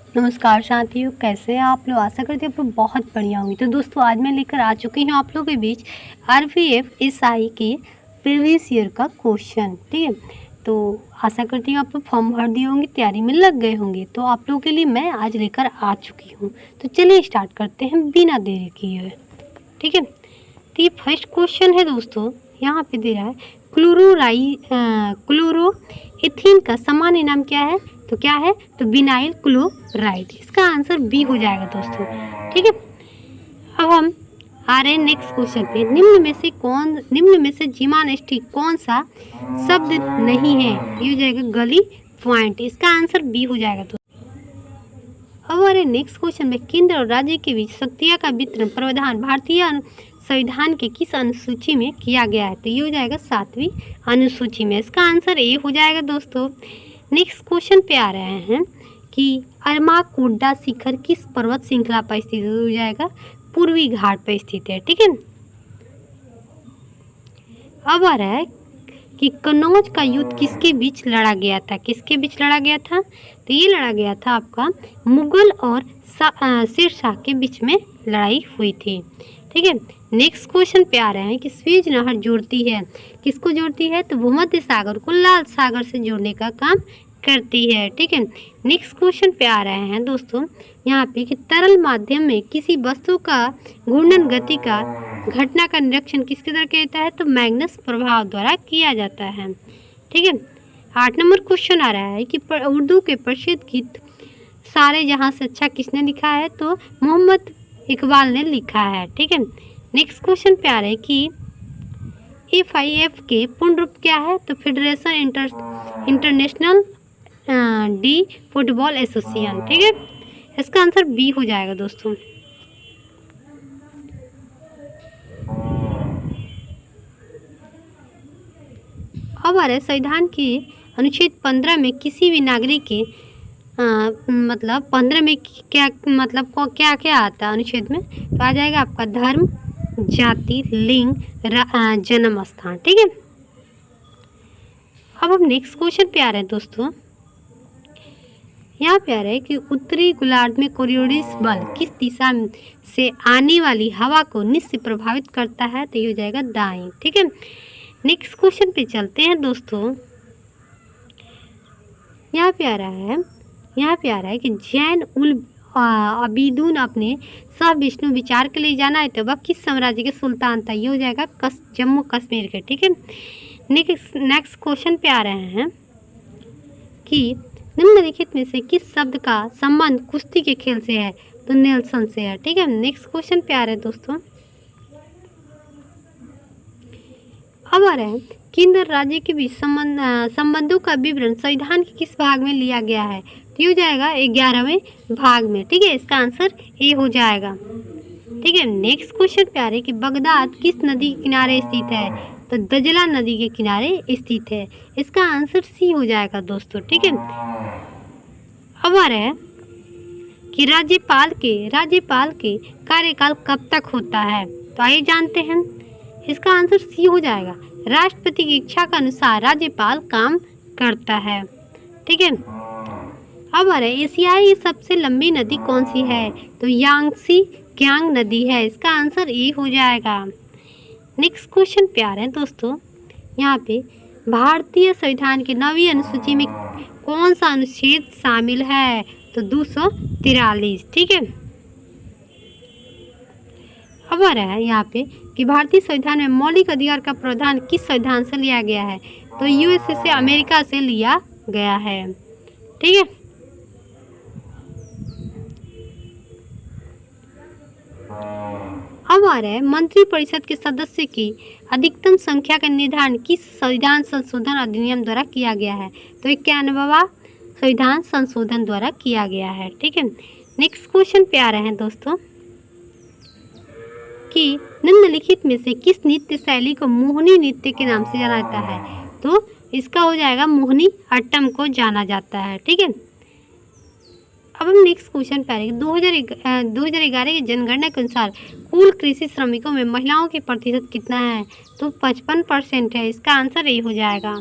नमस्कार साथियों, कैसे हैं आप लोग। आशा करती हूँ आप लोग बहुत बढ़िया होंगे। तो दोस्तों आज मैं लेकर आ चुकी हूँ आप लोगों के बीच आरपीएफ एसआई के प्रीवियस ईयर का क्वेश्चन। ठीक है, तो आशा करती हूँ आप लोग फॉर्म भर दिए होंगे, तैयारी में लग गए होंगे। तो आप लोगों के लिए मैं आज लेकर आ चुकी हूँ। तो चलिए स्टार्ट करते हैं बिना देरी किए। ठीक है, तो ये फर्स्ट क्वेश्चन है दोस्तों, यहाँ पे दे रहा है क्लोरो एथीन का सामान्य नाम क्या है। तो क्या है, तो विनाइल क्लोराइड। इसका आंसर बी हो जाएगा दोस्तों। ठीक है, अब हम आ रहे हैं नेक्स्ट क्वेश्चन पे। निम्न में से जिम्नास्टिक कौन सा शब्द नहीं है। ये हो जाएगा गली पॉइंट। इसका आंसर बी हो जाएगा दोस्तों। अब आ रहे नेक्स्ट क्वेश्चन में, केंद्र और राज्य के बीच शक्तियाँ का वितरण प्रावधान भारतीय संविधान के किस अनुसूची में किया गया है। तो ये हो जाएगा 7वीं अनुसूची में। इसका आंसर ए हो जाएगा दोस्तों। नेक्स्ट क्वेश्चन पे आ रहे हैं कि अरमाकोड्डा शिखर किस पर्वत श्रृंखला पर स्थित है। हो जाएगा पूर्वी घाट पर स्थित है। ठीक है, अब आ रहा है कि कन्नौज का युद्ध किसके बीच लड़ा गया था। किसके बीच लड़ा गया था, तो ये लड़ा गया था आपका मुगल और शेरशाह के बीच में लड़ाई हुई थी। ठीक है, नेक्स्ट क्वेश्चन पे आ रहे हैं कि स्वेज नहर जोड़ती है, किसको जोड़ती है, तो भूमध्य सागर को लाल सागर से जोड़ने का काम करती है। ठीक है, नेक्स्ट क्वेश्चन पे आ रहे हैं दोस्तों यहाँ पे कि तरल माध्यम में किसी वस्तु का घूर्णन गति का घटना का निरीक्षण किसके द्वारा किया जाता है, तो मैग्नस प्रभाव द्वारा किया जाता है। ठीक है, 8 नंबर क्वेश्चन आ रहा है कि उर्दू के प्रसिद्ध गीत सारे जहां से अच्छा किसने लिखा है, तो मोहम्मद इकबाल ने लिखा है। ठीक है, नेक्स्ट क्वेश्चन पे आ रहा है कि FIF के पूर्ण रूप क्या है, तो federation international D football association. ठीक है, इसका आंसर बी हो जाएगा दोस्तों। अब आ रहा है संविधान के अनुच्छेद 15 में किसी भी नागरिक के मतलब 15 में क्या मतलब को क्या क्या आता है अनुच्छेद में, तो आ जाएगा आपका धर्म, जाति, लिंग, जन्म स्थान। ठीक है, अब हम नेक्स्ट क्वेश्चन पे आ रहे हैं दोस्तों। यहाँ पे आ रहा है कि उत्तरी गोलार्ध में कोरियोलिस बल किस दिशा से आने वाली हवा को निश्चित प्रभावित करता है, तो ये हो जाएगा दाएं। ठीक है, नेक्स्ट क्वेश्चन पे चलते हैं दोस्तों। यहाँ पे आ रहा है कि जैन उल अबीदून अपने सह विष्णु विचार के लिए जाना है, तो वह किस साम्राज्य के सुल्तान था। ये हो जाएगा जम्मू कश्मीर के। ठीक है, नेक्स्ट क्वेश्चन पे आ रहे हैं कि निम्नलिखित में से किस शब्द का संबंध कुश्ती के खेल से है, तो नेल्सन से है। ठीक है, नेक्स्ट क्वेश्चन पे आ रहे हैं दोस्तों। अब आ रहे हैं केंद्र राज्य के बीच संबंधों का विवरण संविधान के किस भाग में लिया गया है, तो ये हो जाएगा 11वें भाग में। ठीक है, इसका आंसर ए हो जाएगा। ठीक है, नेक्स्ट क्वेश्चन पे आ रहे हैं कि बगदाद किस नदी के किनारे स्थित है, तो दजला नदी के किनारे स्थित है। इसका आंसर सी हो जाएगा दोस्तों। ठीक है, अब आ रहा है कि राज्यपाल के कार्यकाल कब तक होता है, तो आइए जानते हैं। इसका आंसर सी हो जाएगा। राष्ट्रपति की इच्छा के अनुसार राज्यपाल काम करता है। ठीक है, अब आ रहा है एशियाई सबसे लंबी नदी कौन सी है, तो यांगसी क्यांग नदी है। इसका आंसर ए हो जाएगा। नेक्स्ट क्वेश्चन पे आ रहे हैं दोस्तों। यहाँ पे भारतीय संविधान की 9वीं अनुसूची में कौन सा अनुच्छेद शामिल है, तो 243। ठीक है, अब आ रहा है यहाँ पे कि भारतीय संविधान में मौलिक अधिकार का प्रावधान किस संविधान से लिया गया है, तो यूएसए से अमेरिका से लिया गया है। ठीक है, अब आ रहा है मंत्रिपरिषद के सदस्य की अधिकतम संख्या का निर्धारण किस संविधान संशोधन अधिनियम द्वारा किया गया है, तो 91वां संविधान संशोधन द्वारा किया गया है। ठीक है, नेक्स्ट क्वेश्चन पे आ रहे हैं दोस्तों कि निम्नलिखित में से किस नृत्य शैली को मोहिनी नृत्य के नाम से जाना जाता है, तो इसका हो जाएगा मोहिनी अट्टम को जाना जाता है। ठीक है, अब हम नेक्स्ट क्वेश्चन पे आ रहे हैं। 2011 की जनगणना के अनुसार कुल कृषि श्रमिकों में महिलाओं के प्रतिशत कितना है, तो 55% है। इसका आंसर ए हो जाएगा।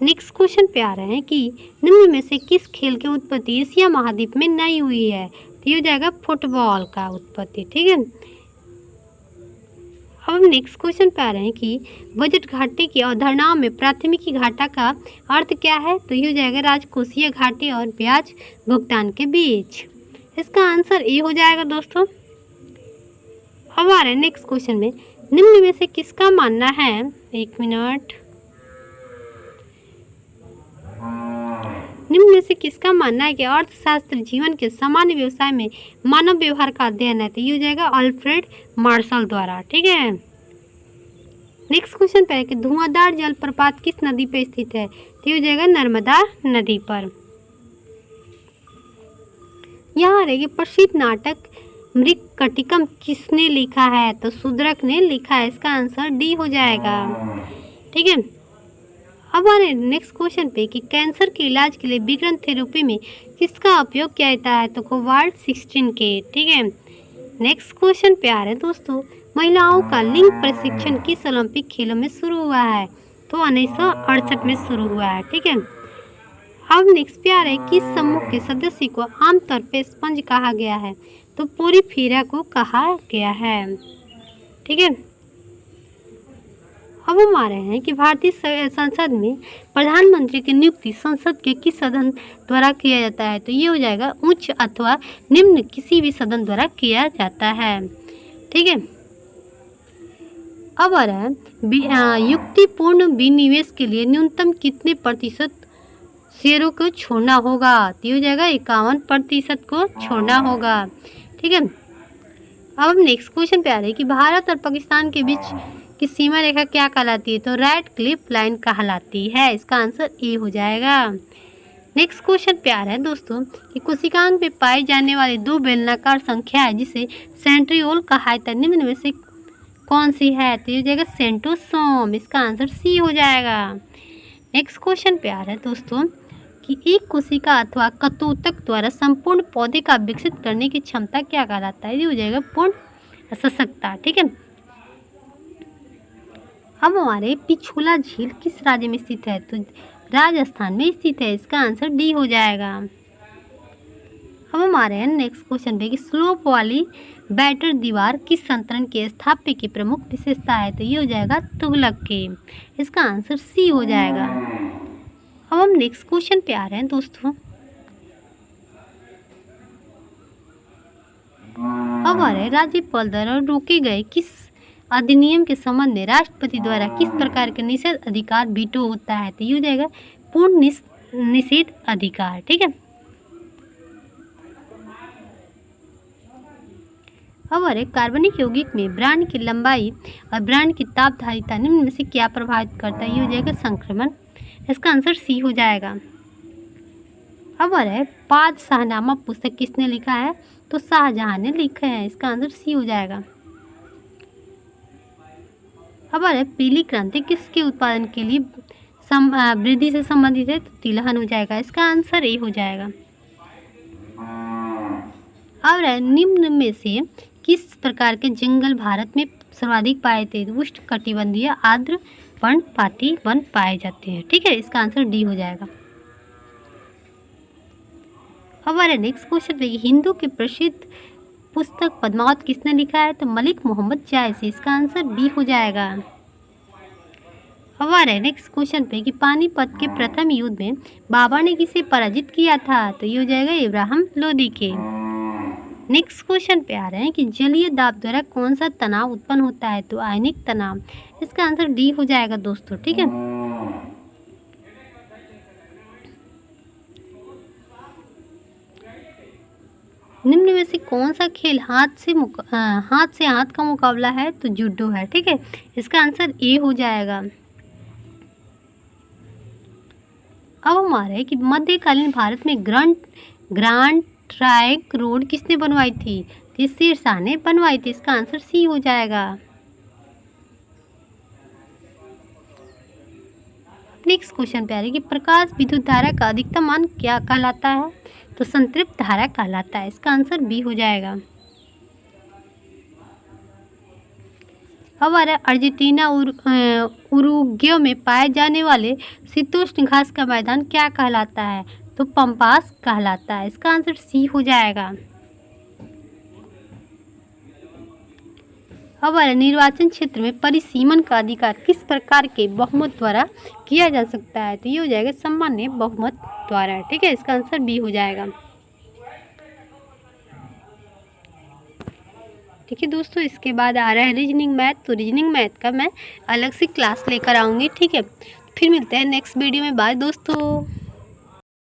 नेक्स्ट क्वेश्चन पे आ रहे हैं कि निम्न में से किस खेल की उत्पत्ति एशिया महाद्वीप में नहीं हुई है? तो ये हो जाएगा फुटबॉल का उत्पत्ति। ठीक है, अब हम नेक्स्ट क्वेश्चन पे आ रहे हैं कि बजट घाटे की अवधारणाओं में प्राथमिकी घाटा का अर्थ क्या है? तो ये हो जाएगा राजकोषीय घाटे और ब्याज भुगतान के बीच। इसका आंसर ए हो जाएगा दोस्तों। अब आ रहे हैं नेक्स्ट क्वेश्चन में, निम्न में से किसका मानना है, एक मिनट, निम्न में से किसका मानना है कि अर्थशास्त्र जीवन के सामान्य व्यवसाय में मानव व्यवहार का अध्ययन है? तो ये हो जाएगा अल्फ्रेड मार्शल द्वारा। ठीक है, नेक्स्ट क्वेश्चन पे है कि धुआंधार जलप्रपात किस नदी पर स्थित है? तो ये हो जाएगा नर्मदा नदी पर। यहाँ रहेगी प्रसिद्ध नाटक मृगकटिकम किसने लिखा है? तो शूद्रक ने लिखा है। इसका आंसर डी हो जाएगा। ठीक है, अब आ रहे नेक्स्ट क्वेश्चन पे कि कैंसर के इलाज के लिए विकिरण थेरेपी में किसका उपयोग किया जाता है? तो कोवाल्ट 16 के। ठीक है, नेक्स्ट क्वेश्चन पे आ रहे हैं दोस्तों, महिलाओं का लिंग प्रशिक्षण किस ओलंपिक खेलों में शुरू हुआ है? तो 1968 में शुरू हुआ है। ठीक है, अब नेक्स्ट पे आ रहा है किस समूह के सदस्य को आमतौर पे स्पंज कहा गया है? तो पोरीफेरा को कहा गया है। ठीक है, अब हम आ रहे हैं कि भारतीय संसद में प्रधानमंत्री की नियुक्ति संसद के किस सदन द्वारा किया जाता है? तो ये हो जाएगा उच्च अथवा निम्न किसी भी सदन द्वारा किया जाता है। ठीक है, अब आ रहा है युक्तिपूर्ण विनिवेश के लिए न्यूनतम कितने प्रतिशत शेयरों को छोड़ना होगा? तो ये हो जाएगा 51% को छोड़ना होगा। ठीक है, अब हम नेक्स्ट क्वेश्चन पे आ रहे हैं कि भारत और पाकिस्तान के बीच की सीमा रेखा क्या कहलाती है? तो रेड क्लिफ लाइन कहलाती है। इसका आंसर ए हो जाएगा। नेक्स्ट क्वेश्चन पे आ रहा है दोस्तों कि कोशिकांग में पाई जाने वाली दो बेलनाकार संख्या है जिसे सेंट्रियोल कहा जाता है, निम्न में से कौन सी है? तो ये हो जाएगा सेंट्रोसोम। इसका आंसर सी हो जाएगा। नेक्स्ट क्वेश्चन पे आ रहा है दोस्तों कि एक कोशिका अथवा कतोतक द्वारा संपूर्ण पौधे का विकसित करने की क्षमता क्या कहलाता है? ये हो जाएगा पूर्ण सशक्ता। ठीक है, अब हमारे पिछोला झील किस राज्य में स्थित है? तो राजस्थान में स्थित है। इसका आंसर डी हो जाएगा। अब हमारे हैं नेक्स्ट क्वेश्चन पे कि स्लोप वाली बैटर दीवार किस संतरण के स्थापत्य की प्रमुख विशेषता है? तो ये हो जाएगा तुगलक के। इसका आंसर सी हो जाएगा। अब हम नेक्स्ट क्वेश्चन पे आ रहे हैं दोस्तों, अब आ रहे हैं राज्यपाल द्वारा रोके गए किस अधिनियम के संबंध में राष्ट्रपति द्वारा किस प्रकार के निषेध अधिकार वीटो होता है? तो ये हो जाएगा पूर्ण निषेध अधिकार। ठीक है, अब अरे कार्बनिक यौगिक में ब्रांड की लंबाई और ब्रांड की तापधारिता निम्न में से क्या प्रभावित करता है? ये हो जाएगा संक्रमण। इसका आंसर सी हो जाएगा। अब अरे पाद शाहनामा पुस्तक किसने लिखा है? तो शाहजहां ने लिखा है। इसका आंसर सी हो जाएगा। अब अरे पीली क्रांति किसके उत्पादन के लिए वृद्धि से संबंधित है? तो तिलहन हो जाएगा। इसका आंसर ए हो जाएगा। अब निम्न में से किस प्रकार के जंगल भारत में सर्वाधिक पाए जाते हैं? उष्ण कटिबंधीय आर्द्र पर्णपाती वन पाए जाते हैं। ठीक है, इसका आंसर डी हो जाएगा। अब हमारे नेक्स्ट क्वेश्चन पे हिंदू की प्रसिद्ध पुस्तक पद्मावत किसने लिखा है? तो मलिक मोहम्मद जायसी। इसका आंसर बी हो जाएगा। अब हमारे नेक्स्ट क्वेश्चन पे कि पानीपत के प्रथम युद्ध में बाबर ने किसे पराजित किया था? तो ये हो जाएगा इब्राहिम लोदी के। नेक्स्ट क्वेश्चन पे आ रहे हैं कि जलीय दाब द्वारा कौन सा तनाव उत्पन्न होता है? तो आयनिक तनाव। इसका आंसर डी हो जाएगा दोस्तों। ठीक है, निम्न में से कौन सा खेल हाथ से हाथ का मुकाबला है? तो जूडो है। ठीक है, इसका आंसर ए हो जाएगा। अब हमारे कि मध्यकालीन भारत में ग्रांड ट्रैंक रोड किसने बनवाई थी? तो शेरशाह ने बनवाई थी। इसका आंसर सी हो जाएगा। नेक्स्ट क्वेश्चन पे आ रही है कि प्रकाश विद्युत धारा का अधिकतम मान क्या कहलाता है? तो संतृप्त धारा कहलाता है। इसका आंसर बी हो जाएगा। हमारा अर्जेंटीना और उरुग्वे में पाए जाने वाले शीतोष्ण घास का मैदान क्या कहलाता है? तो पंपास कहलाता है। इसका आंसर सी हो जाएगा। हमारे निर्वाचन क्षेत्र में परिसीमन का अधिकार किस प्रकार के बहुमत द्वारा किया जा सकता है? तो ये हो जाएगा सामान्य बहुमत द्वारा। ठीक है, इसका आंसर बी हो जाएगा। ठीक है दोस्तों, इसके बाद आ रहा है रीजनिंग मैथ। तो रीजनिंग मैथ का मैं अलग से क्लास लेकर आऊँगी। ठीक है, फिर मिलते हैं नेक्स्ट वीडियो में। बाय दोस्तों।